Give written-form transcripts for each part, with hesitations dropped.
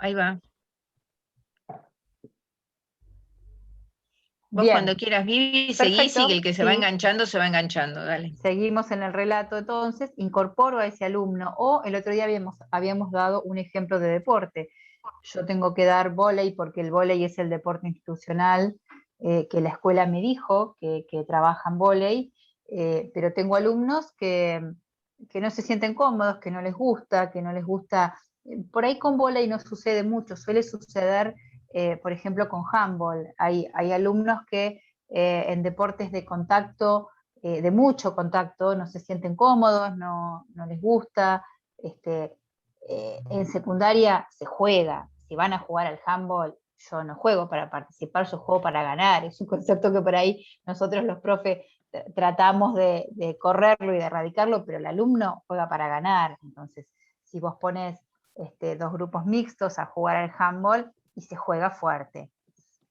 Ahí va. Vos Bien, cuando quieras, Vivi, seguís y que el perfecto, que se sí. va enganchando, dale. Seguimos en el relato entonces, incorporo a ese alumno, o el otro día habíamos dado un ejemplo de deporte. Yo tengo que dar vóley porque el vóley es el deporte institucional que la escuela me dijo que trabajan vóley, pero tengo alumnos que no se sienten cómodos, que no les gusta. Por ahí con vóley no sucede mucho, suele suceder, por ejemplo, con handball. Hay alumnos que en deportes de contacto, de mucho contacto, no se sienten cómodos, no les gusta. Este, en secundaria se juega. Si van a jugar al handball, yo no juego para participar, yo juego para ganar. Es un concepto que por ahí nosotros los profes tratamos de correrlo y de erradicarlo, pero el alumno juega para ganar. Entonces, si vos pones dos grupos mixtos a jugar al handball, y se juega fuerte.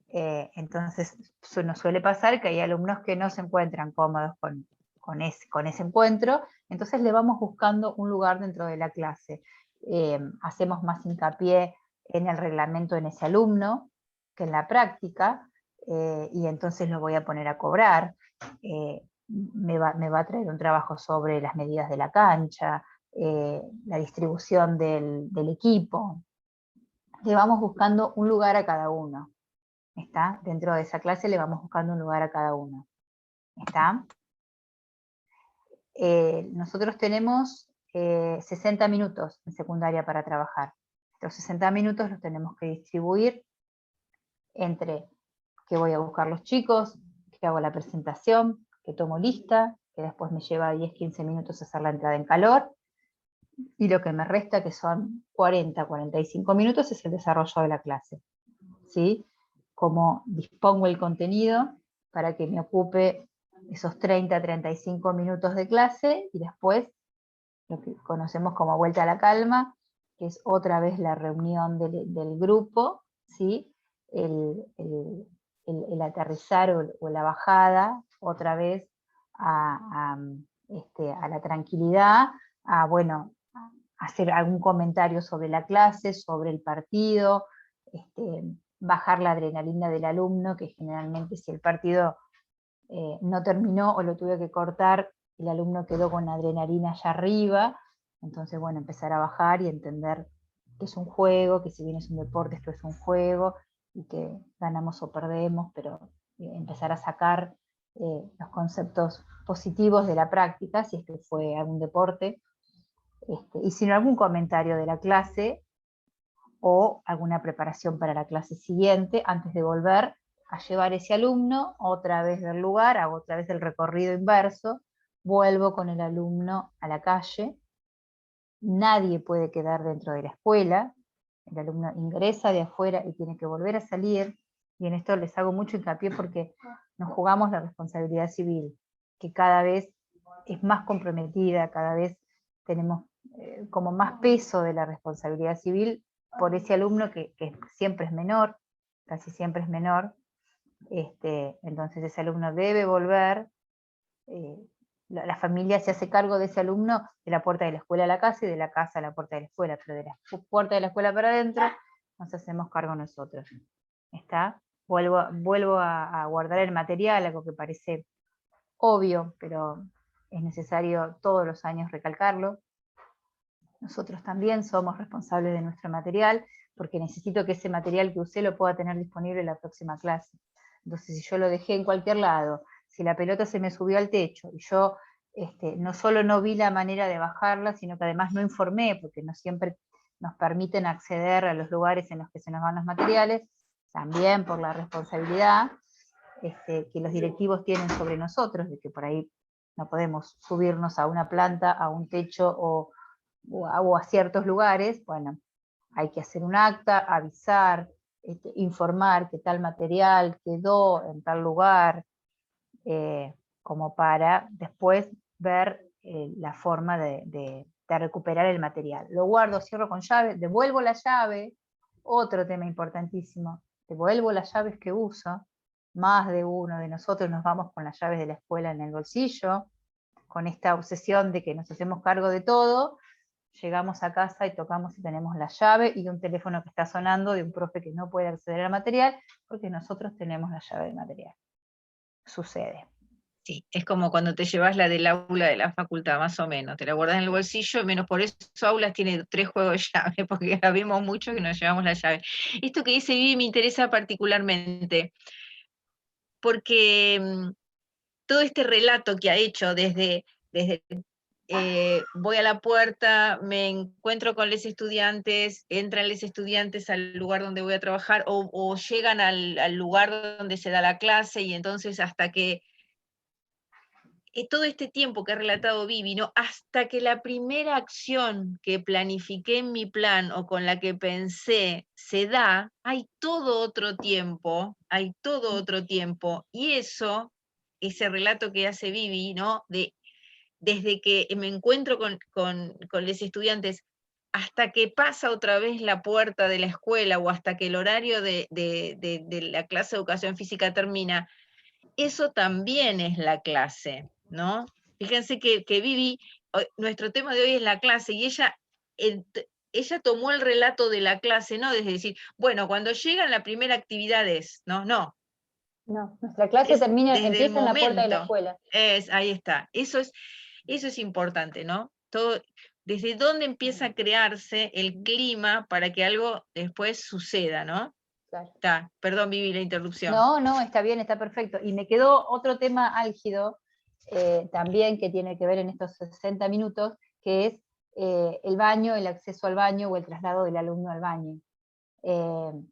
Entonces, nos suele pasar que hay alumnos que no se encuentran cómodos con ese encuentro, entonces le vamos buscando un lugar dentro de la clase. Hacemos más hincapié en el reglamento en ese alumno que en la práctica, y entonces lo voy a poner a cobrar. Me va a traer un trabajo sobre las medidas de la cancha, la distribución del equipo. Le vamos buscando un lugar a cada uno. ¿Está? Dentro de esa clase le vamos buscando un lugar a cada uno. ¿Está? Nosotros tenemos 60 minutos en secundaria para trabajar. Estos 60 minutos los tenemos que distribuir entre que voy a buscar los chicos, que hago la presentación, que tomo lista, que después me lleva 10-15 minutos hacer la entrada en calor, y lo que me resta, que son 40-45 minutos, es el desarrollo de la clase. ¿Sí? Cómo dispongo el contenido para que me ocupe esos 30-35 minutos de clase, y después lo que conocemos como vuelta a la calma, que es otra vez la reunión del grupo, ¿sí? El aterrizar o la bajada otra vez a la tranquilidad, bueno, hacer algún comentario sobre la clase, sobre el partido, bajar la adrenalina del alumno, que generalmente si el partido no terminó o lo tuve que cortar, el alumno quedó con la adrenalina allá arriba. Entonces, bueno, empezar a bajar y entender que es un juego, que si bien es un deporte, esto es un juego, y que ganamos o perdemos, pero empezar a sacar los conceptos positivos de la práctica, si es que fue algún deporte, y si no, algún comentario de la clase o alguna preparación para la clase siguiente, antes de volver a llevar ese alumno otra vez del lugar, hago otra vez el recorrido inverso, vuelvo con el alumno a la calle. Nadie puede quedar dentro de la escuela, el alumno ingresa de afuera y tiene que volver a salir, y en esto les hago mucho hincapié porque nos jugamos la responsabilidad civil, que cada vez es más comprometida, cada vez tenemos como más peso de la responsabilidad civil por ese alumno que siempre es menor, casi siempre es menor. Entonces ese alumno debe volver. La familia se hace cargo de ese alumno de la puerta de la escuela a la casa y de la casa a la puerta de la escuela, pero de la puerta de la escuela para adentro nos hacemos cargo nosotros. ¿Está? Vuelvo a guardar el material, algo que parece obvio, pero es necesario todos los años recalcarlo. Nosotros también somos responsables de nuestro material, porque necesito que ese material que usé lo pueda tener disponible en la próxima clase. Entonces, si yo lo dejé en cualquier lado, si la pelota se me subió al techo, y yo no solo no vi la manera de bajarla, sino que además no informé, porque no siempre nos permiten acceder a los lugares en los que se nos van los materiales, también por la responsabilidad que los directivos tienen sobre nosotros, de que por ahí no podemos subirnos a una planta, a un techo o a ciertos lugares. Bueno, hay que hacer un acta, avisar, informar que tal material quedó en tal lugar, como para después ver la forma de recuperar el material. Lo guardo, cierro con llave, devuelvo la llave, otro tema importantísimo, devuelvo las llaves que uso. Más de uno de nosotros nos vamos con las llaves de la escuela en el bolsillo, con esta obsesión de que nos hacemos cargo de todo, llegamos a casa y tocamos y tenemos la llave y un teléfono que está sonando de un profe que no puede acceder al material porque nosotros tenemos la llave del material. Sucede. Sí, es como cuando te llevas la del aula de la facultad, más o menos, te la guardas en el bolsillo, menos por eso aulas tiene 3 juegos de llave, porque habemos muchos que nos llevamos la llave. Esto que dice Vivi me interesa particularmente, porque todo este relato que ha hecho desde voy a la puerta, me encuentro con los estudiantes, entran los estudiantes al lugar donde voy a trabajar, o llegan al lugar donde se da la clase, y entonces hasta que todo este tiempo que ha relatado Vivi, ¿no? Hasta que la primera acción que planifiqué en mi plan o con la que pensé se da, hay todo otro tiempo, y eso, ese relato que hace Vivi, ¿no? Desde que me encuentro con los estudiantes hasta que pasa otra vez la puerta de la escuela o hasta que el horario de la clase de educación física termina, eso también es la clase, ¿no? Fíjense que Vivi, nuestro tema de hoy es la clase, y ella tomó el relato de la clase, ¿no? Desde decir, bueno, cuando llegan la primera actividad es, no, No, nuestra clase termina, desde el empieza en la puerta de la momento, escuela. ahí está, eso es importante, ¿no? Todo, desde dónde empieza a crearse el clima para que algo después suceda, ¿no? Claro. Está, perdón, Vivi, la interrupción. No, está bien, está perfecto. Y me quedó otro tema álgido también que tiene que ver en estos 60 minutos, que es el baño, el acceso al baño o el traslado del alumno al baño.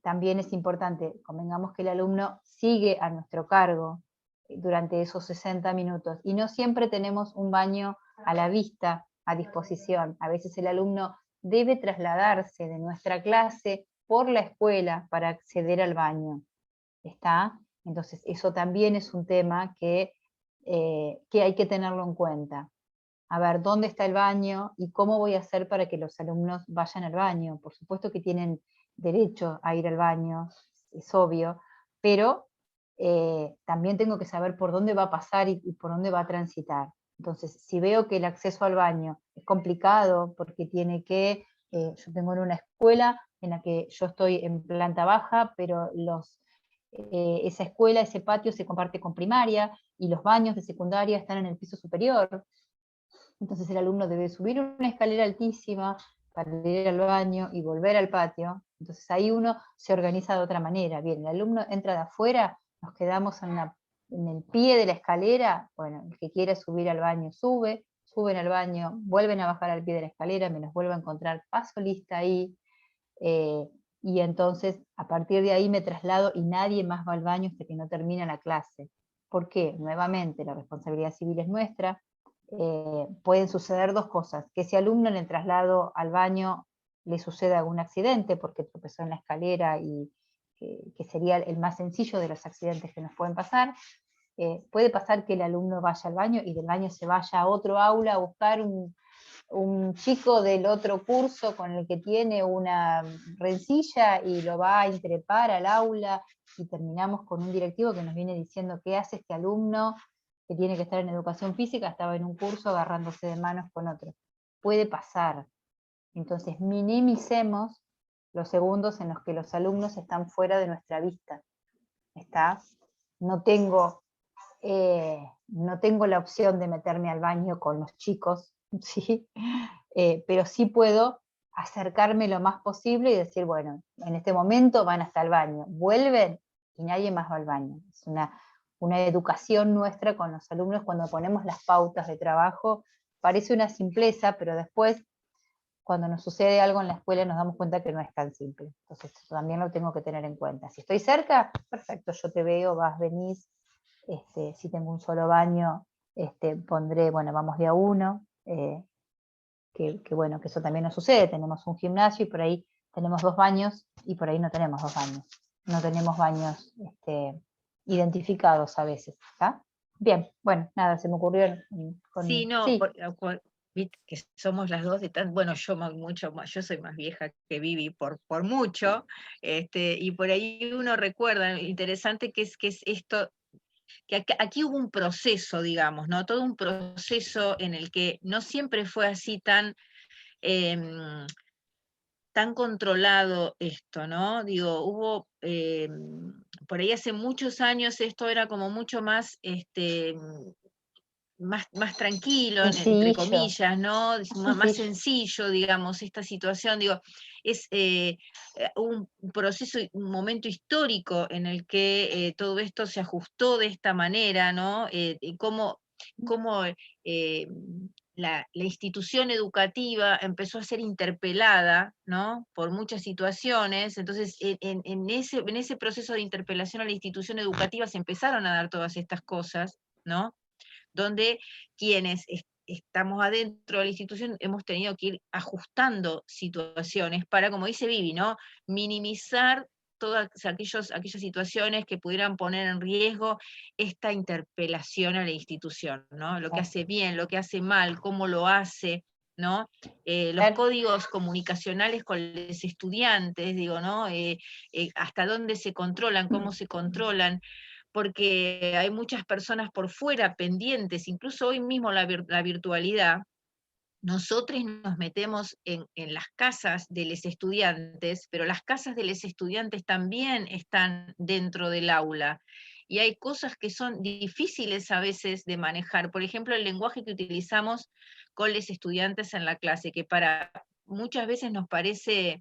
También es importante, convengamos que el alumno sigue a nuestro cargo durante esos 60 minutos y no siempre tenemos un baño a la vista, a disposición. A veces el alumno debe trasladarse de nuestra clase por la escuela para acceder al baño. ¿Está? Entonces, eso también es un tema que hay que tenerlo en cuenta. A ver, ¿dónde está el baño y cómo voy a hacer para que los alumnos vayan al baño? Por supuesto que tienen derecho a ir al baño, es obvio, pero también tengo que saber por dónde va a pasar y por dónde va a transitar. Entonces, si veo que el acceso al baño es complicado porque tiene que, yo tengo en una escuela en la que yo estoy en planta baja, pero esa escuela, ese patio se comparte con primaria y los baños de secundaria están en el piso superior. Entonces el alumno debe subir una escalera altísima para ir al baño y volver al patio. Entonces ahí uno se organiza de otra manera. Bien, el alumno entra de afuera, nos quedamos en el pie de la escalera. Bueno, el que quiera subir al baño suben al baño, vuelven a bajar al pie de la escalera, me los vuelvo a encontrar, paso lista ahí. Y entonces a partir de ahí me traslado y nadie más va al baño hasta que no termina la clase. ¿Por qué? Nuevamente, la responsabilidad civil es nuestra. Pueden suceder dos cosas, que ese alumno en el traslado al baño le suceda algún accidente porque tropezó en la escalera y que sería el más sencillo de los accidentes que nos pueden pasar. Puede pasar que el alumno vaya al baño y del baño se vaya a otro aula a buscar un chico del otro curso con el que tiene una rencilla y lo va a increpar al aula y terminamos con un directivo que nos viene diciendo qué hace este alumno que tiene que estar en educación física, estaba en un curso agarrándose de manos con otro. Puede pasar. Entonces minimicemos los segundos en los que los alumnos están fuera de nuestra vista. ¿Está? No tengo la opción de meterme al baño con los chicos, ¿sí? Pero sí puedo acercarme lo más posible y decir, bueno, en este momento van hasta el baño, vuelven y nadie más va al baño. Es una educación nuestra con los alumnos cuando ponemos las pautas de trabajo. Parece una simpleza, pero después, cuando nos sucede algo en la escuela, nos damos cuenta que no es tan simple. Entonces, también lo tengo que tener en cuenta. Si estoy cerca, perfecto, yo te veo, vas, venís. Si tengo un solo baño, pondré, bueno, vamos de a uno, que bueno, que eso también nos sucede, tenemos un gimnasio y por ahí tenemos 2 baños y por ahí no tenemos 2 baños, no tenemos baños identificados a veces, ¿está? Bien, bueno, nada, se me ocurrió Sí, no, sí. viste que somos las dos de tan, bueno, yo mucho más, yo soy más vieja que Vivi por mucho, y por ahí uno recuerda, interesante que es esto, que aquí hubo un proceso, digamos, ¿no? Todo un proceso en el que no siempre fue así tan tan controlado esto, ¿no? Digo, hubo, por ahí hace muchos años esto era como mucho más, más tranquilo, entre Sencillo. comillas, ¿no? Más Más sencillo. sencillo, digamos, esta situación, digo, es un proceso, un momento histórico en el que todo esto se ajustó de esta manera, ¿no? Y cómo la institución educativa empezó a ser interpelada, ¿no? Por muchas situaciones, entonces en ese proceso de interpelación a la institución educativa se empezaron a dar todas estas cosas, ¿no? Donde quienes estamos adentro de la institución hemos tenido que ir ajustando situaciones para, como dice Vivi, ¿no? Minimizar todas aquellas situaciones que pudieran poner en riesgo esta interpelación a la institución, ¿no? Lo que hace bien, lo que hace mal, cómo lo hace, ¿no? Los códigos comunicacionales con los estudiantes, digo, ¿no? Hasta dónde se controlan, cómo se controlan, porque hay muchas personas por fuera pendientes, incluso hoy mismo la virtualidad. Nosotros nos metemos en las casas de los estudiantes, pero las casas de los estudiantes también están dentro del aula. Y hay cosas que son difíciles a veces de manejar. Por ejemplo, el lenguaje que utilizamos con los estudiantes en la clase, que para muchas veces nos parece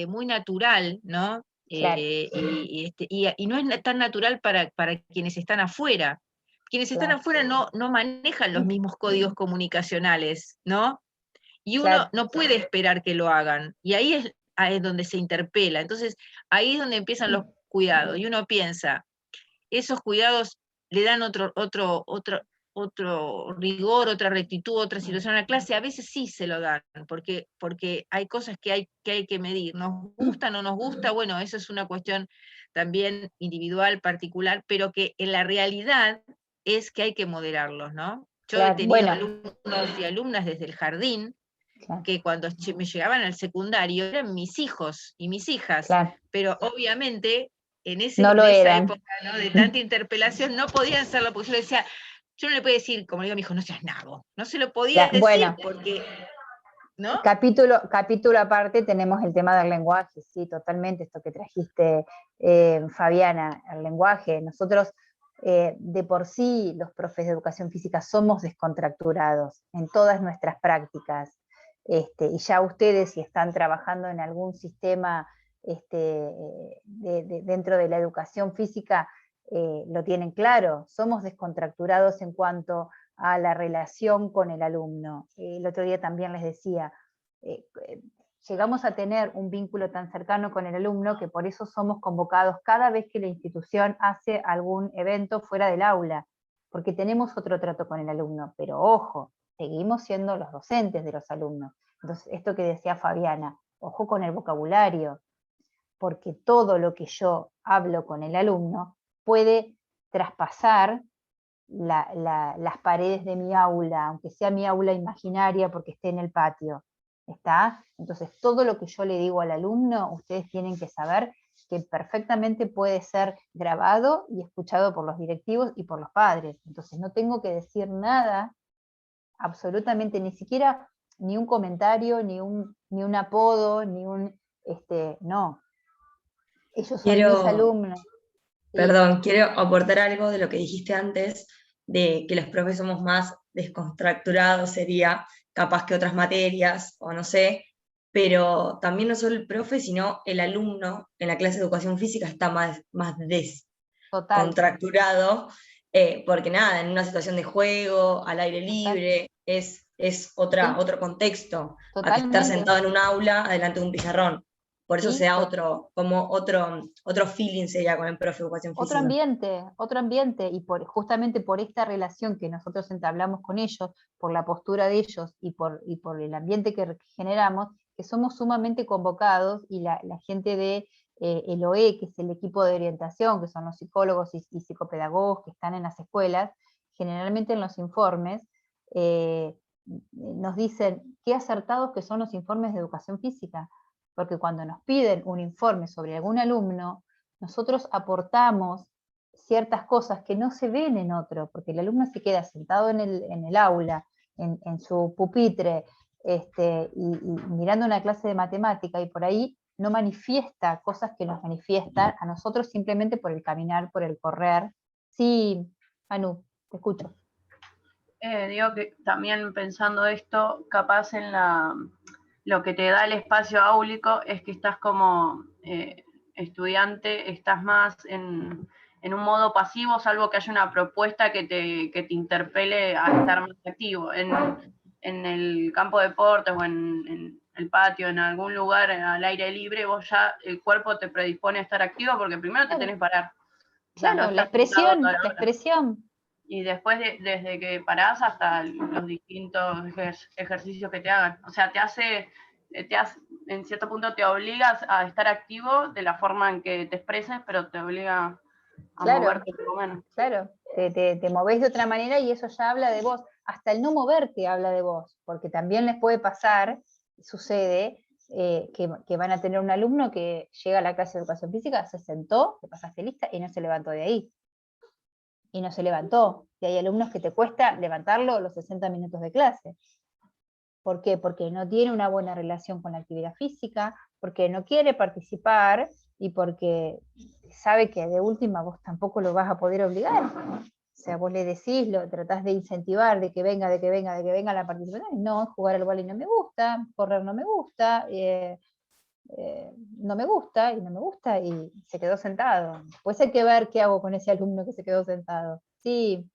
muy natural, ¿no? Claro. Y no es tan natural para quienes están afuera. Quienes están Claro. afuera no manejan los mismos códigos comunicacionales, ¿no? Y uno Claro. no puede esperar que lo hagan. Y ahí es donde se interpela. Entonces, ahí es donde empiezan los cuidados. Y uno piensa, esos cuidados le dan otro rigor, otra rectitud, otra situación a la clase. A veces sí se lo dan, porque hay cosas que hay que medir. ¿Nos gusta, no nos gusta? Bueno, eso es una cuestión también individual, particular, pero que en la realidad es que hay que moderarlos, ¿no? Yo he Claro. tenido Bueno, alumnos y alumnas desde el jardín claro, que cuando me llegaban al secundario eran mis hijos y mis hijas, claro. pero obviamente No en lo esa eran. época, ¿no? De tanta interpelación no podían hacerlo, porque yo le decía, yo no le podía decir, como le digo a mi hijo, no seas nabo, no se lo podía decir Bueno, porque, ¿no? capítulo aparte tenemos el tema del lenguaje, sí, totalmente, esto que trajiste, Fabiana, el lenguaje. Nosotros, de por sí, los profes de educación física somos descontracturados en todas nuestras prácticas, y ya ustedes, si están trabajando en algún sistema dentro de la educación física, lo tienen claro, somos descontracturados en cuanto a la relación con el alumno. El otro día también les decía, llegamos a tener un vínculo tan cercano con el alumno que por eso somos convocados cada vez que la institución hace algún evento fuera del aula, porque tenemos otro trato con el alumno, pero ojo, seguimos siendo los docentes de los alumnos. Entonces, esto que decía Fabiana, ojo con el vocabulario, porque todo lo que yo hablo con el alumno puede traspasar las paredes de mi aula, aunque sea mi aula imaginaria porque esté en el patio. ¿Está? Entonces, todo lo que yo le digo al alumno, ustedes tienen que saber que perfectamente puede ser grabado y escuchado por los directivos y por los padres. Entonces, no tengo que decir nada, absolutamente, ni siquiera ni un comentario, ni un apodo, ni un, no. Ellos son mis Quiero, alumnos. ¿Sí? perdón, quiero aportar algo de lo que dijiste antes, de que los profes somos más descontracturados, sería capaz que otras materias, o no sé, pero también no solo el profe, sino el alumno en la clase de educación física está más Total, descontracturado, porque nada, en una situación de juego, al aire total, libre, es sí, otro contexto a que estar totalmente. sentado en un aula adelante de un pizarrón. Por eso se Sí, da otro feeling sería con el profe de educación física. otro ambiente, y justamente por esta relación que nosotros entablamos con ellos, por la postura de ellos y por el ambiente que generamos, que somos sumamente convocados, y la gente de el OE, que es el equipo de orientación, que son los psicólogos y psicopedagogos que están en las escuelas, generalmente en los informes, eh, nos dicen qué acertados que son los informes de educación física, porque cuando nos piden un informe sobre algún alumno, nosotros aportamos ciertas cosas que no se ven en otro, porque el alumno se queda sentado en el aula, en su pupitre, y mirando una clase de matemática, y por ahí no manifiesta cosas que nos manifiestan a nosotros simplemente por el caminar, por el correr. Sí, Anu, te escucho. Digo que también pensando esto, capaz en lo que te da el espacio áulico es que estás como estudiante, estás más en un modo pasivo, salvo que haya una propuesta que te interpele a estar más activo. En el campo de deportes o en el patio, en algún lugar al aire libre, vos ya el cuerpo te predispone a estar activo porque primero te tenés que parar. O sea, Claro, no la estás sentado expresión, toda la la hora. expresión. Y después, desde que parás hasta los distintos ejercicios que te hagan. O sea, en cierto punto te obligas a estar activo de la forma en que te expreses, pero te obliga a Claro, moverte por lo menos. claro, te movés de otra manera y eso ya habla de vos. Hasta el no moverte habla de vos, porque también les puede pasar, sucede, que van a tener un alumno que llega a la clase de educación física, se sentó, te pasaste lista y no se levantó de ahí. Y no se levantó. Y hay alumnos que te cuesta levantarlo los 60 minutos de clase. ¿Por qué? Porque no tiene una buena relación con la actividad física, porque no quiere participar y porque sabe que de última vos tampoco lo vas a poder obligar. O sea, vos le decís, lo tratás de incentivar, de que venga la participación. No, jugar al vóley no me gusta, correr no me gusta, no me gusta, y se quedó sentado. Después hay que ver qué hago con ese alumno que se quedó sentado. Sí,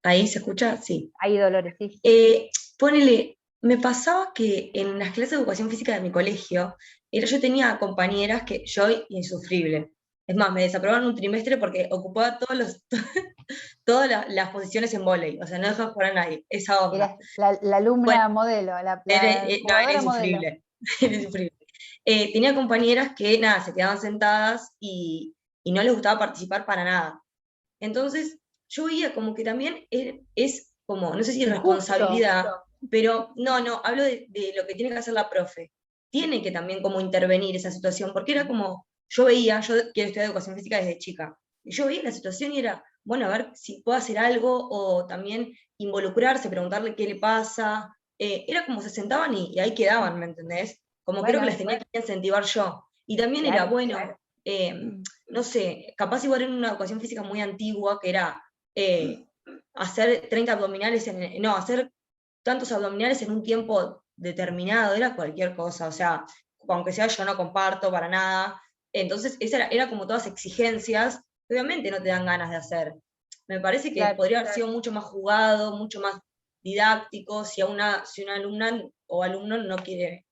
¿Ahí se escucha? Sí. hay dolores, sí. Ponele, me pasaba que en las clases de educación física de mi colegio, yo tenía compañeras que yo insufrible. Es más, me desaprobaron un trimestre porque ocupaba todas las posiciones en vóley, o sea, no dejaba jugar a nadie, esa onda. Era la alumna Bueno, modelo, la no, era jugadora modelo. insufrible, era insufrible. Tenía compañeras que, nada, se quedaban sentadas y no les gustaba participar para nada. Entonces, yo veía como que también es como, no sé si es Injusto. responsabilidad, pero no, hablo de lo que tiene que hacer la profe. Tiene que también como intervenir esa situación, porque era como, yo quiero estudiar educación física desde chica, y yo veía la situación y era, bueno, a ver si puedo hacer algo, o también involucrarse, preguntarle qué le pasa. Era como se sentaban y ahí quedaban, ¿me entendés? Como creo que Bueno, las tenía que incentivar yo. Y también era, claro. bueno, no sé, capaz igual en una educación física muy antigua, que era hacer 30 abdominales, hacer tantos abdominales en un tiempo determinado, era cualquier cosa, o sea, aunque sea yo no comparto para nada. Entonces, era como todas exigencias que obviamente no te dan ganas de hacer. Me parece que Claro. podría haber sido mucho más jugado, mucho más didáctico, si una alumna o alumno no quiere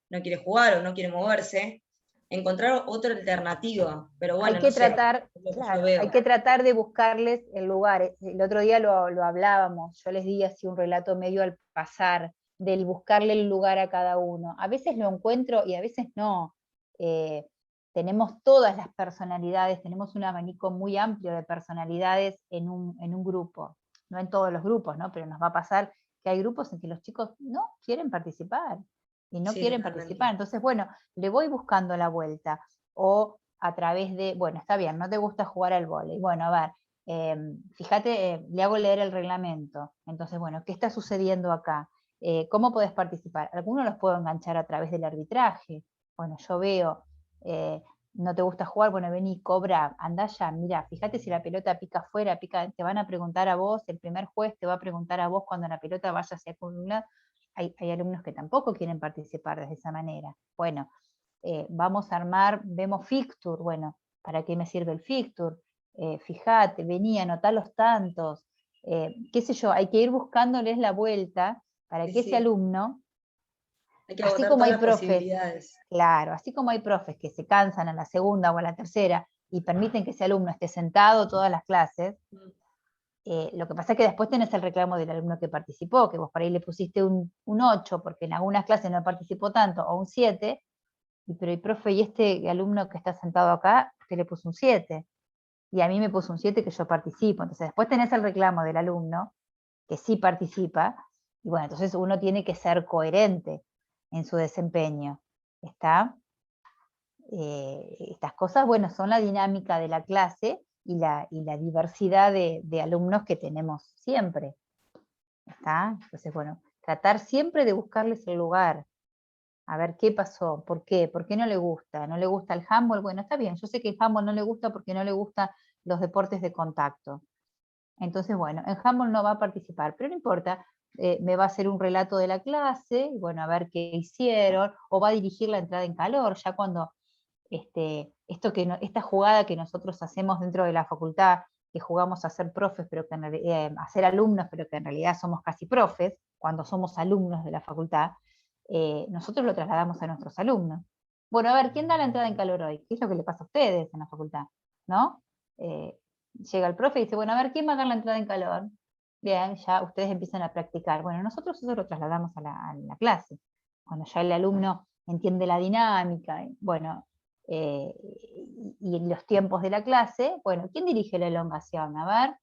jugar o no quiere moverse, encontrar otra alternativa, pero bueno, Hay que no sé, tratar, es lo que yo claro, veo. hay que tratar de buscarles el lugar. El otro día lo hablábamos, yo les di así un relato medio al pasar, del buscarle el lugar a cada uno. A veces lo encuentro y a veces no. Tenemos todas las personalidades, tenemos un abanico muy amplio de personalidades en un grupo. No en todos los grupos, ¿no? Pero nos va a pasar que hay grupos en que los chicos no quieren participar y no Sí, quieren totalmente. participar. Entonces, bueno, le voy buscando la vuelta. O a través de, bueno, está bien, no te gusta jugar al vóley. Bueno, a ver, fíjate, le hago leer el reglamento. Entonces, bueno, ¿qué está sucediendo acá? ¿Cómo podés participar? Algunos los puedo enganchar a través del arbitraje. Bueno, yo veo, no te gusta jugar, bueno, vení, cobra, andá ya, mira, fíjate si la pelota pica afuera, te van a preguntar a vos, el primer juez te va a preguntar a vos cuando la pelota vaya hacia un lado. Hay alumnos que tampoco quieren participar de esa manera. Bueno, vamos a armar, vemos fixture, bueno, ¿para qué me sirve el fixture? Fíjate, venía, anotá los tantos, qué sé yo, hay que ir buscándoles la vuelta para que ese alumno, Hay que así agotar como todas hay las profes, posibilidades. claro, así como hay profes que se cansan a la segunda o a la tercera y permiten que ese alumno esté sentado todas las clases, lo que pasa es que después tenés el reclamo del alumno que participó, que vos por ahí le pusiste un 8 porque en algunas clases no participó tanto, o un 7, pero el profe, y este alumno que está sentado acá, usted le puso un 7, y a mí me puso un 7 que yo participo. Entonces después tenés el reclamo del alumno, que sí participa, y bueno, entonces uno tiene que ser coherente en su desempeño. ¿Está? Estas cosas, bueno, son la dinámica de la clase y la diversidad de alumnos que tenemos siempre. ¿Está? Entonces, bueno, tratar siempre de buscarles el lugar, a ver qué pasó, por qué no le gusta, no le gusta el handball, bueno, está bien, yo sé que el handball no le gusta porque no le gustan los deportes de contacto. Entonces, bueno, en handball no va a participar, pero no importa, me va a hacer un relato de la clase, y bueno, a ver qué hicieron, o va a dirigir la entrada en calor, ya cuando esta jugada que nosotros hacemos dentro de la facultad, que jugamos a ser profes, pero que a ser alumnos, pero que en realidad somos casi profes, cuando somos alumnos de la facultad, nosotros lo trasladamos a nuestros alumnos. Bueno, a ver, ¿quién da la entrada en calor hoy? ¿Qué es lo que le pasa a ustedes en la facultad? ¿No? Llega el profe y dice, bueno, a ver, ¿quién va a dar la entrada en calor? Bien, ya ustedes empiezan a practicar. Bueno, nosotros eso lo trasladamos a la clase. Cuando ya el alumno entiende la dinámica, bueno, y en los tiempos de la clase, bueno, ¿quién dirige la elongación? A ver,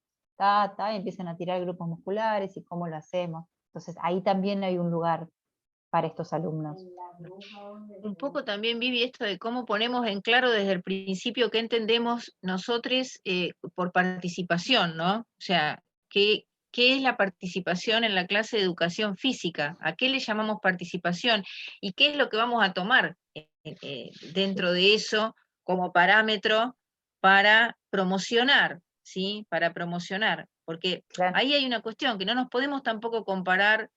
y empiezan a tirar grupos musculares y cómo lo hacemos. Entonces, ahí también hay un lugar para estos alumnos. Un poco también, Vivi, esto de cómo ponemos en claro desde el principio qué entendemos nosotros por participación, ¿no? O sea, ¿qué es la participación en la clase de educación física? ¿A qué le llamamos participación? ¿Y qué es lo que vamos a tomar dentro de eso como parámetro para promocionar, ¿sí? Para promocionar. Porque Claro. ahí hay una cuestión, que no nos podemos tampoco comparar,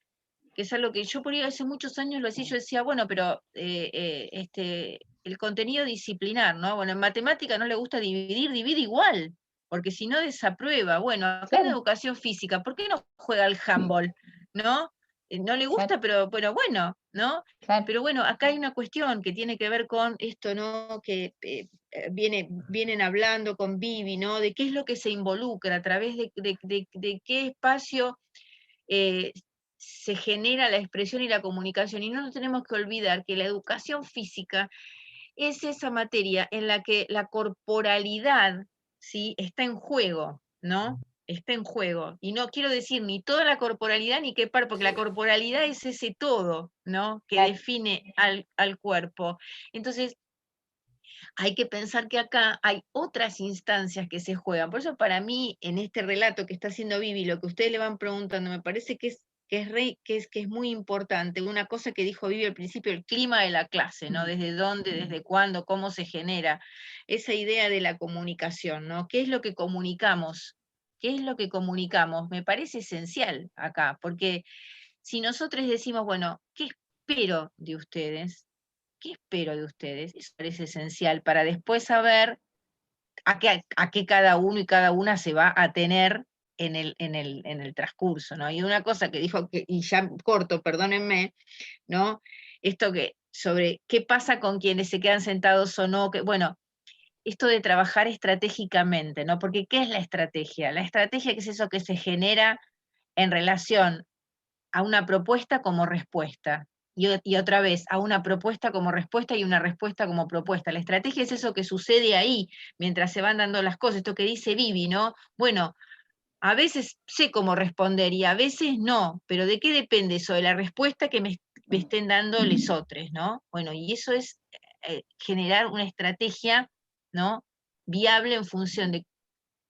que es algo que yo por ahí hace muchos años lo hacía, yo decía, bueno, pero el contenido disciplinar, ¿no? Bueno, en matemática no le gusta dividir, divide igual, porque si no desaprueba. Bueno, acá en educación física, ¿por qué no juega al handball? ¿No? No le gusta, pero bueno, ¿no? Claro. Pero bueno, acá hay una cuestión que tiene que ver con esto, ¿no? Que vienen hablando con Vivi, ¿no? De qué es lo que se involucra, a través de qué espacio se genera la expresión y la comunicación. Y no nos tenemos que olvidar que la educación física es esa materia en la que la corporalidad, ¿sí?, está en juego, ¿no? Está en juego. Y no quiero decir ni toda la corporalidad ni qué parte, porque la corporalidad es ese todo, ¿no?, que define al cuerpo. Entonces, hay que pensar que acá hay otras instancias que se juegan. Por eso para mí, en este relato que está haciendo Vivi, lo que ustedes le van preguntando, me parece que es muy importante. Una cosa que dijo Vivi al principio, el clima de la clase, ¿no? Desde dónde, desde cuándo, cómo se genera. Esa idea de la comunicación, ¿no? ¿Qué es lo que comunicamos? ¿Qué es lo que comunicamos? Me parece esencial acá, porque si nosotros decimos, bueno, ¿qué espero de ustedes? ¿Qué espero de ustedes? Eso parece esencial para después saber a qué cada uno y cada una se va a tener en el transcurso, ¿no? Y una cosa que dijo, y ya corto, perdónenme, ¿no? Esto sobre qué pasa con quienes se quedan sentados o no, bueno, esto de trabajar estratégicamente, ¿no? Porque ¿qué es la estrategia? La estrategia, ¿qué es eso que se genera en relación a una propuesta como respuesta? Y otra vez, a una propuesta como respuesta y una respuesta como propuesta. La estrategia es eso que sucede ahí, mientras se van dando las cosas, esto que dice Vivi, ¿no? Bueno, a veces sé cómo responder y a veces no, pero ¿de qué depende eso? De la respuesta que me estén dando les otros, ¿no? Bueno, y eso es generar una estrategia, ¿no?, viable en función de,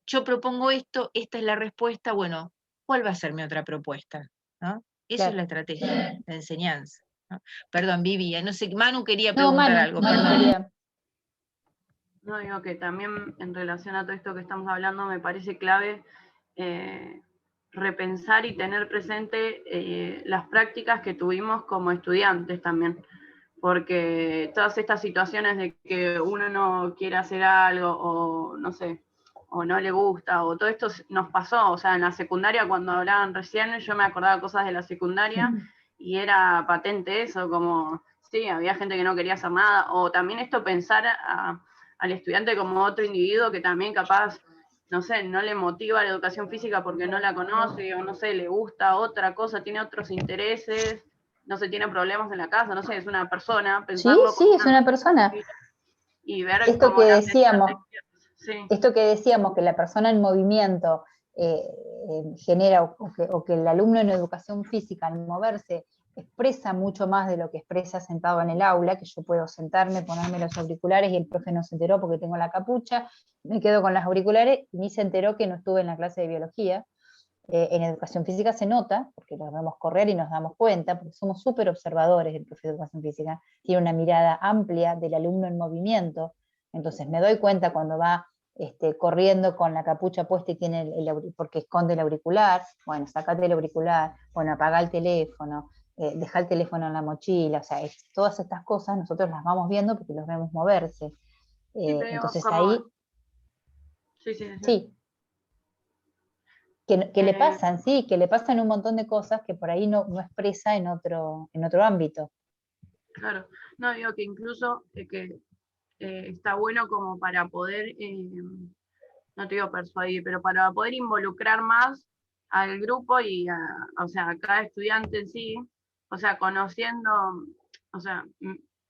yo propongo esto, esta es la respuesta, bueno, ¿cuál va a ser mi otra propuesta? ¿No? Eso es la estrategia, la enseñanza, ¿no? Perdón, Vivi, no sé, Manu quería No, preguntar Manu, algo, Manu perdón. quería. No, digo que también en relación a todo esto que estamos hablando, me parece clave repensar y tener presente las prácticas que tuvimos como estudiantes también, porque todas estas situaciones de que uno no quiere hacer algo o no sé, o no le gusta, o todo esto nos pasó, o sea, en la secundaria cuando hablaban recién, yo me acordaba cosas de la secundaria y era patente eso, como, sí, había gente que no quería hacer nada, o también esto pensar al estudiante como otro individuo que también capaz, no sé, no le motiva la educación física porque no la conoce, o no sé, le gusta otra cosa, tiene otros intereses, no sé, tiene problemas en la casa, no sé, es una persona, pensarlo Sí, es una persona. y ver Esto cómo que las decíamos, sí. esto que decíamos, que la persona en movimiento genera, o que el alumno en educación física al moverse expresa mucho más de lo que expresa sentado en el aula, que yo puedo sentarme, ponerme los auriculares y el profe no se enteró porque tengo la capucha, me quedo con los auriculares y ni se enteró que no estuve en la clase de biología. En educación física se nota, porque los vemos correr y nos damos cuenta, porque somos súper observadores el profe de educación física, tiene una mirada amplia del alumno en movimiento, entonces me doy cuenta cuando va corriendo con la capucha puesta y tiene porque esconde el auricular, bueno, sacate el auricular, bueno, apaga el teléfono, deja el teléfono en la mochila, o sea, todas estas cosas nosotros las vamos viendo porque los vemos moverse. Sí, te digo, Entonces como... ahí, Sí, sí, sí. sí, que le Eh, pasan, sí, que le pasan un montón de cosas que por ahí no expresa en otro ámbito. claro, no, digo que incluso que está bueno como para poder, no te digo persuadir, pero para poder involucrar más al grupo y o sea, a cada estudiante en sí, o sea, conociendo, o sea,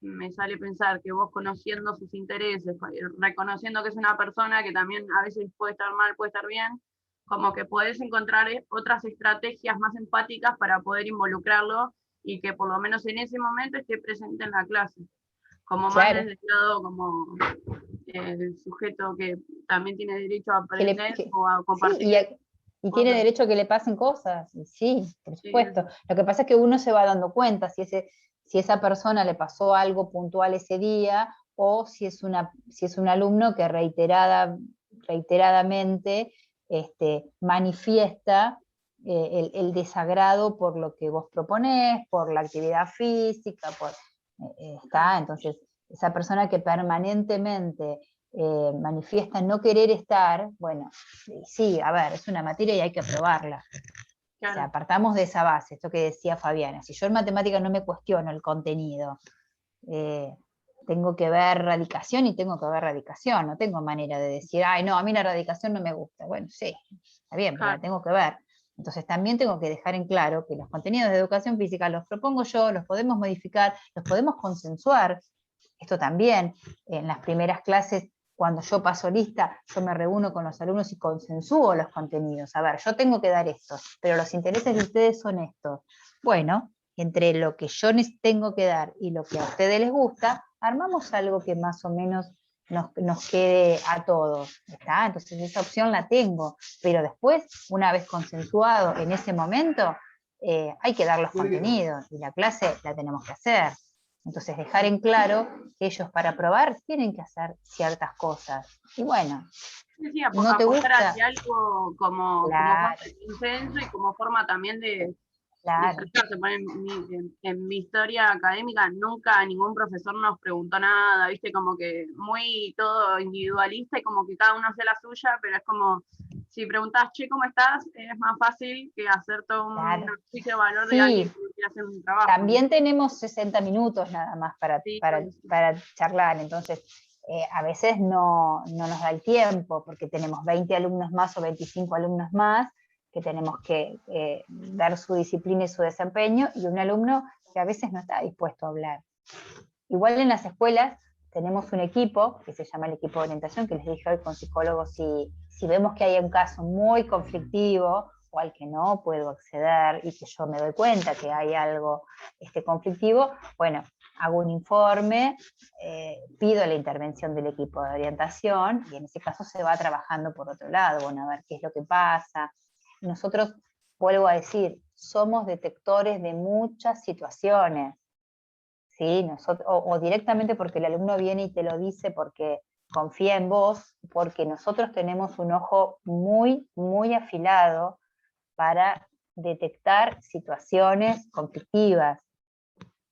me sale pensar que vos conociendo sus intereses, reconociendo que es una persona que también a veces puede estar mal, puede estar bien, como que podés encontrar otras estrategias más empáticas para poder involucrarlo y que por lo menos en ese momento esté presente en la clase, como más Claro, desde el lado como el sujeto que también tiene derecho a que aprender o a sí, compartir y tiene cosas. derecho a que le pasen cosas, y sí, por Sí, supuesto. Lo que pasa es que uno se va dando cuenta si esa persona le pasó algo puntual ese día, o si es un alumno que reiteradamente manifiesta el desagrado por lo que vos proponés, por la actividad física, ¿está? Entonces, esa persona que permanentemente manifiesta no querer estar, bueno, sí, a ver, es una materia y hay que aprobarla. O sea, claro, partamos de esa base, esto que decía Fabiana. Si yo en matemática no me cuestiono el contenido, eh, tengo que ver radicación y tengo que ver radicación, no tengo manera de decir, ay, no, a mí la radicación no me gusta. Bueno, sí, está bien, pero la claro, tengo que ver. Entonces también tengo que dejar en claro que los contenidos de educación física los propongo yo, los podemos modificar, los podemos consensuar. Esto también, en las primeras clases, cuando yo paso lista, yo me reúno con los alumnos y consensúo los contenidos. A ver, yo tengo que dar esto, pero los intereses de ustedes son estos. Bueno, entre lo que yo tengo que dar y lo que a ustedes les gusta, armamos algo que más o menos nos quede a todos, ¿está? Entonces esa opción la tengo, pero después, una vez consensuado en ese momento, hay que dar los contenidos y la clase la tenemos que hacer. Entonces dejar en claro que ellos para probar tienen que hacer ciertas cosas. Y bueno, sí, sí, ¿no te apostar gusta? hacia algo como forma Claro, de consenso y como forma también de claro. expresarse. En mi historia académica nunca ningún profesor nos preguntó nada, viste, como que muy todo individualista y como que cada uno hace la suya, pero es como, si preguntás, che, ¿cómo estás? Es más fácil que hacer todo un Claro. juicio de valor de alguien Sí, que quiere hacer un trabajo, ¿no? también tenemos 60 minutos nada más Sí, para charlar, entonces a veces no nos da el tiempo porque tenemos 20 alumnos más o 25 alumnos más que tenemos que dar su disciplina y su desempeño, y un alumno que a veces no está dispuesto a hablar. Igual en las escuelas tenemos un equipo que se llama el equipo de orientación, que les dije hoy con psicólogos, si vemos que hay un caso muy conflictivo o al que no puedo acceder y que yo me doy cuenta que hay algo conflictivo, bueno, hago un informe, pido la intervención del equipo de orientación y en ese caso se va trabajando por otro lado, bueno, a ver qué es lo que pasa. Nosotros, vuelvo a decir, somos detectores de muchas situaciones. ¿Sí? O directamente porque el alumno viene y te lo dice porque confía en vos, porque nosotros tenemos un ojo muy, muy afilado para detectar situaciones conflictivas,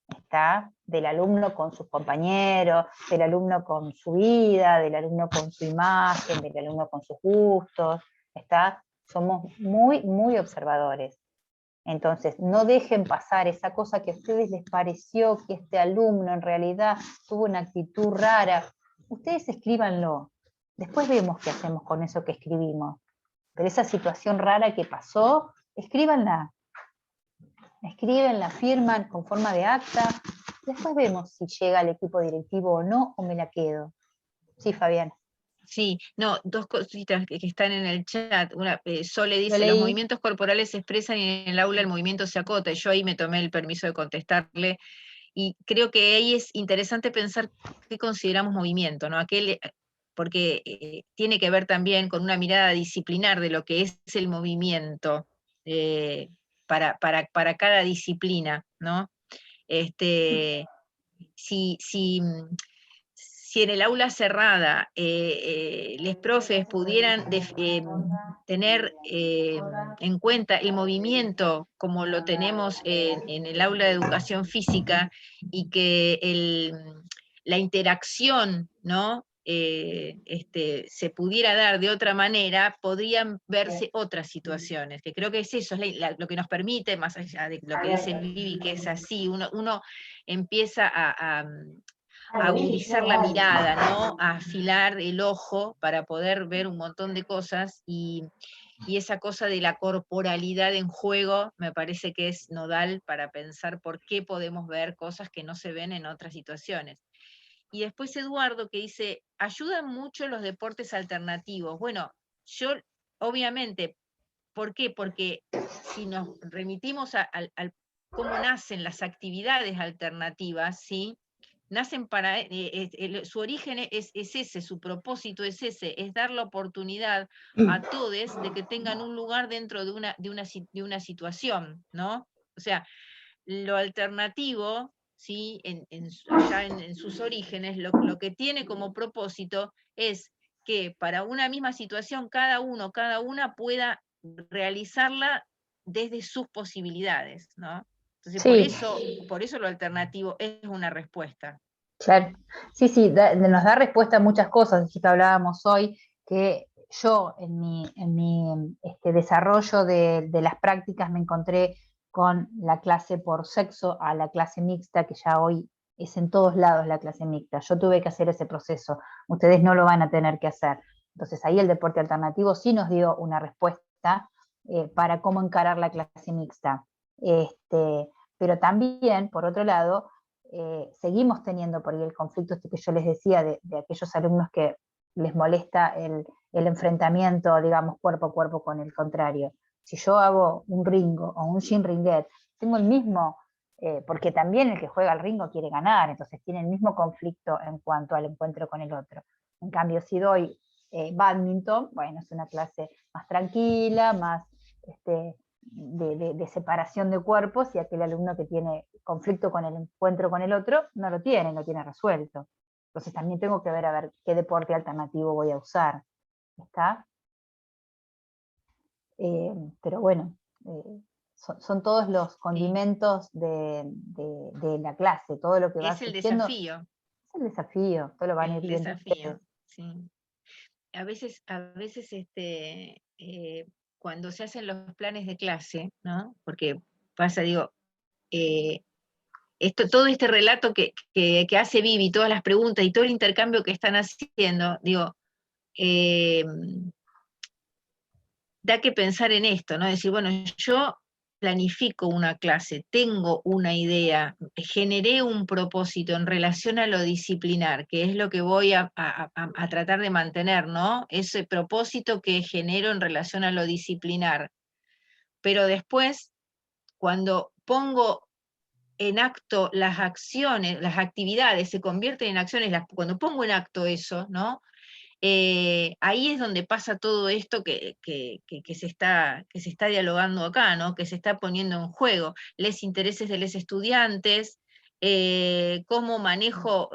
¿está? Del alumno con sus compañeros, del alumno con su vida, del alumno con su imagen, del alumno con sus gustos, ¿está? Somos muy, muy observadores. Entonces, no dejen pasar esa cosa que a ustedes les pareció que este alumno en realidad tuvo una actitud rara. Ustedes escríbanlo. Después vemos qué hacemos con eso que escribimos. Pero esa situación rara que pasó, escríbanla. Escriben, la firman con forma de acta. Después vemos si llega al equipo directivo o no, o me la quedo. Sí, Fabián. Sí, no, dos cositas que están en el chat. Una, Sole Lo dice, los leí. movimientos corporales se expresan y en el aula el movimiento se acota. Y yo ahí me tomé el permiso de contestarle. Y creo que ahí es interesante pensar qué consideramos movimiento, ¿no? Porque tiene que ver también con una mirada disciplinar de lo que es el movimiento. para cada disciplina, ¿no? Si en el aula cerrada los profes pudieran tener en cuenta el movimiento como lo tenemos en el aula de educación física, y que la interacción, ¿no? Se pudiera dar de otra manera, podrían verse otras situaciones, que creo que es eso, lo que nos permite, más allá de lo que dice Vivi, que es así, uno empieza a agudizar la mirada, ¿no? A afilar el ojo para poder ver un montón de cosas, y esa cosa de la corporalidad en juego me parece que es nodal para pensar por qué podemos ver cosas que no se ven en otras situaciones. Y después Eduardo, que dice, ayudan mucho los deportes alternativos. Bueno, yo obviamente, ¿por qué? Porque si nos remitimos al cómo nacen las actividades alternativas, ¿sí? Nacen su origen es ese, su propósito es ese, es dar la oportunidad a todos de que tengan un lugar dentro de una situación, ¿no? O sea, lo alternativo, ¿sí? Allá en sus orígenes, lo que tiene como propósito es que para una misma situación cada uno, cada una pueda realizarla desde sus posibilidades, ¿no? Entonces, por eso lo alternativo es una respuesta. Claro, sí, sí, nos da respuesta a muchas cosas, así que hablábamos hoy, que yo en mi desarrollo de las prácticas me encontré con la clase por sexo a la clase mixta, que ya hoy es en todos lados la clase mixta. Yo tuve que hacer ese proceso, ustedes no lo van a tener que hacer. Entonces ahí el deporte alternativo sí nos dio una respuesta para cómo encarar la clase mixta. Pero también, por otro lado, seguimos teniendo por ahí el conflicto que yo les decía de aquellos alumnos que les molesta el enfrentamiento, digamos, cuerpo a cuerpo con el contrario. Si yo hago un ringo o un shin ringet, tengo el mismo, porque también el que juega al ringo quiere ganar, entonces tiene el mismo conflicto en cuanto al encuentro con el otro. En cambio, si doy badminton, bueno, es una clase más tranquila, más de separación de cuerpos, y aquel alumno que tiene conflicto con el encuentro con el otro no lo tiene resuelto. Entonces también tengo que ver a ver qué deporte alternativo voy a usar. ¿Está? Pero bueno, son todos los condimentos de la clase, todo lo que va Es el surgiendo. desafío. Es el desafío, todo lo van a ir viendo. El desafío, sí. A veces cuando se hacen los planes de clase, ¿no? Porque pasa, digo, todo este relato que hace Vivi, todas las preguntas y todo el intercambio que están haciendo, digo, da que pensar en esto, ¿no? Decir, bueno, yo planifico una clase, tengo una idea, generé un propósito en relación a lo disciplinar, que es lo que voy a tratar de mantener, ¿no? Ese propósito que genero en relación a lo disciplinar. Pero después, cuando pongo en acto las acciones, las actividades se convierten en acciones, cuando pongo en acto eso, ¿no? Ahí es donde pasa todo esto que se está dialogando acá, ¿no? Que se está poniendo en juego, los intereses de los estudiantes, cómo manejo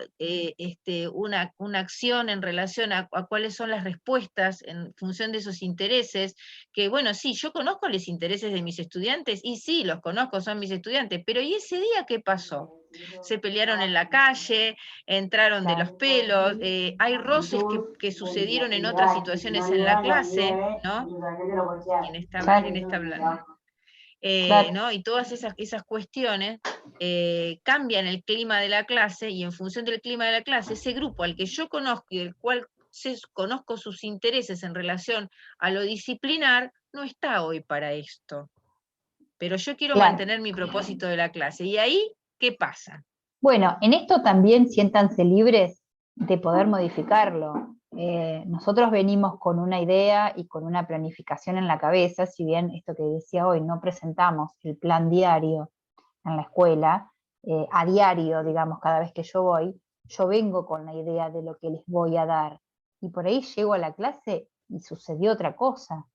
una acción en relación a cuáles son las respuestas en función de esos intereses, que bueno, sí, yo conozco los intereses de mis estudiantes, y sí, los conozco, son mis estudiantes, pero ¿y ese día qué pasó? Se pelearon en la calle, entraron de los pelos, hay roces que sucedieron en otras situaciones en la clase, ¿no? ¿Quién está hablando? ¿No? Y todas esas cuestiones cambian el clima de la clase, y en función del clima de la clase, ese grupo al que yo conozco y del cual conozco sus intereses en relación a lo disciplinar, no está hoy para esto. Pero yo quiero mantener mi propósito de la clase. ¿Y ahí qué pasa? Bueno, en esto también siéntanse libres de poder modificarlo. Nosotros venimos con una idea y con una planificación en la cabeza, si bien esto que decía hoy, no presentamos el plan diario en la escuela, a diario, digamos, cada vez que yo voy, yo vengo con la idea de lo que les voy a dar. Y por ahí llego a la clase y sucedió otra cosa.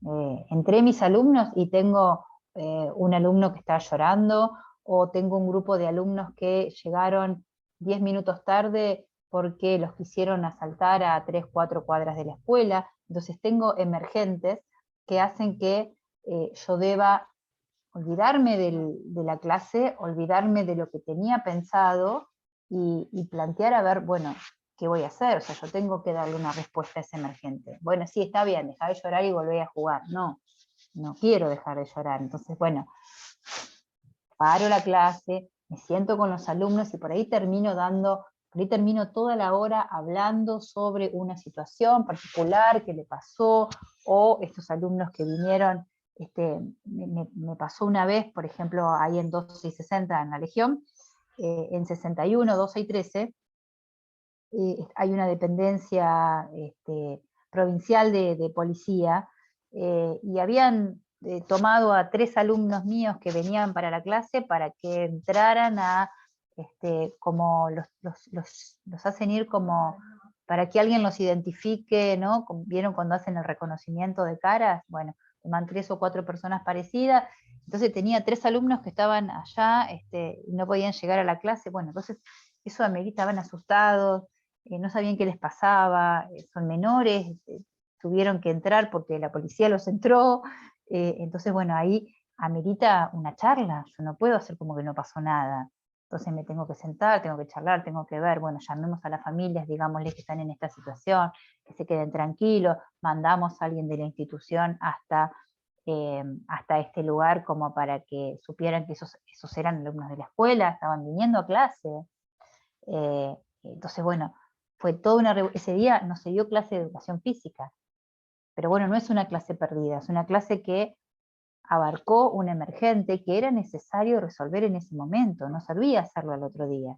entre mis alumnos y tengo un alumno que está llorando, o tengo un grupo de alumnos que llegaron 10 minutos tarde porque los quisieron asaltar a 3, 4 cuadras de la escuela. Entonces tengo emergentes que hacen que yo deba olvidarme de la clase, olvidarme de lo que tenía pensado y plantear a ver, bueno, ¿qué voy a hacer? O sea, yo tengo que darle una respuesta a ese emergente. Bueno, sí, está bien, dejá de llorar y volvé a jugar. No, no quiero dejar de llorar. Entonces, bueno, paro la clase, me siento con los alumnos y por ahí termino toda la hora hablando sobre una situación particular que le pasó, o estos alumnos que vinieron, me pasó una vez, por ejemplo, ahí en 12 y 60 en la Legión, en 61, 12 y 13, hay una dependencia provincial de policía, y habían tomado a 3 alumnos míos que venían para la clase para que entraran a, como los hacen ir como para que alguien los identifique, ¿no? ¿Vieron cuando hacen el reconocimiento de caras? Bueno, toman 3 o 4 personas parecidas. Entonces tenía 3 alumnos que estaban allá y no podían llegar a la clase. Bueno, entonces eso amerita, estaban asustados, no sabían qué les pasaba, son menores, tuvieron que entrar porque la policía los entró, entonces bueno, ahí amerita una charla, yo no puedo hacer como que no pasó nada, entonces me tengo que sentar, tengo que charlar, tengo que ver, bueno, llamemos a las familias, digámosles que están en esta situación, que se queden tranquilos, mandamos a alguien de la institución hasta este lugar como para que supieran que esos eran alumnos de la escuela, estaban viniendo a clase. Entonces, bueno, fue toda ese día no se dio clase de educación física, pero bueno, no es una clase perdida, es una clase que abarcó un emergente que era necesario resolver en ese momento, no servía hacerlo al otro día,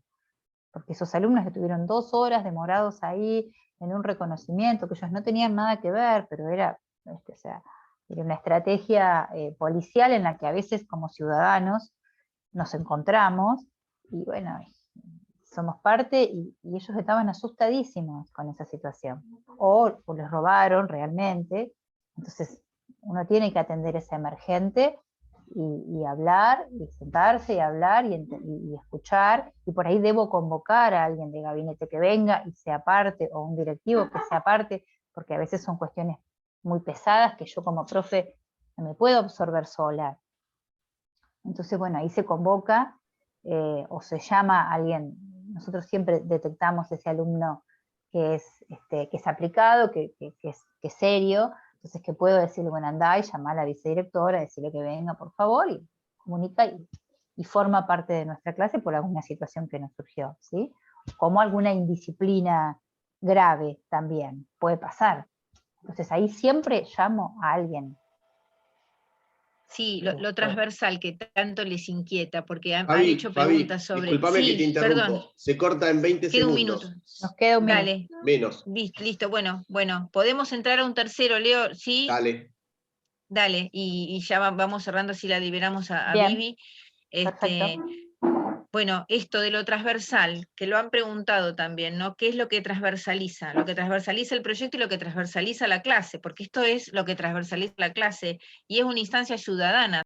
porque esos alumnos que tuvieron 2 horas demorados ahí en un reconocimiento, que ellos no tenían nada que ver, pero era, o sea, era una estrategia policial en la que a veces como ciudadanos nos encontramos, y bueno, somos parte, y ellos estaban asustadísimos con esa situación, o les robaron realmente, entonces uno tiene que atender ese emergente y hablar, y sentarse y hablar y escuchar, y por ahí debo convocar a alguien de gabinete que venga y sea parte, o un directivo que sea parte, porque a veces son cuestiones muy pesadas que yo como profe no me puedo absorber sola. Entonces, bueno, ahí se convoca o se llama a alguien. Nosotros siempre detectamos ese alumno que es aplicado, que es serio, entonces que puedo decirle, bueno, andá y llamá a la vicedirectora, decirle que venga, por favor, y comunica y forma parte de nuestra clase por alguna situación que nos surgió, ¿sí? Como alguna indisciplina grave también, puede pasar. Entonces ahí siempre llamo a alguien. Sí, lo transversal que tanto les inquieta, porque han Fabi, hecho preguntas sobre... disculpame que te interrumpo. Perdón. Se corta en 20 Queda un segundos. minuto. Nos queda un minuto. Dale. Menos. Listo, bueno, podemos entrar a un tercero, Leo, ¿sí? Dale. Dale, y ya vamos cerrando, si la liberamos a Bien. Vivi. Perfecto. Bueno, esto de lo transversal, que lo han preguntado también, ¿no? ¿Qué es lo que transversaliza? Lo que transversaliza el proyecto y lo que transversaliza la clase, porque esto es lo que transversaliza la clase, y es una instancia ciudadana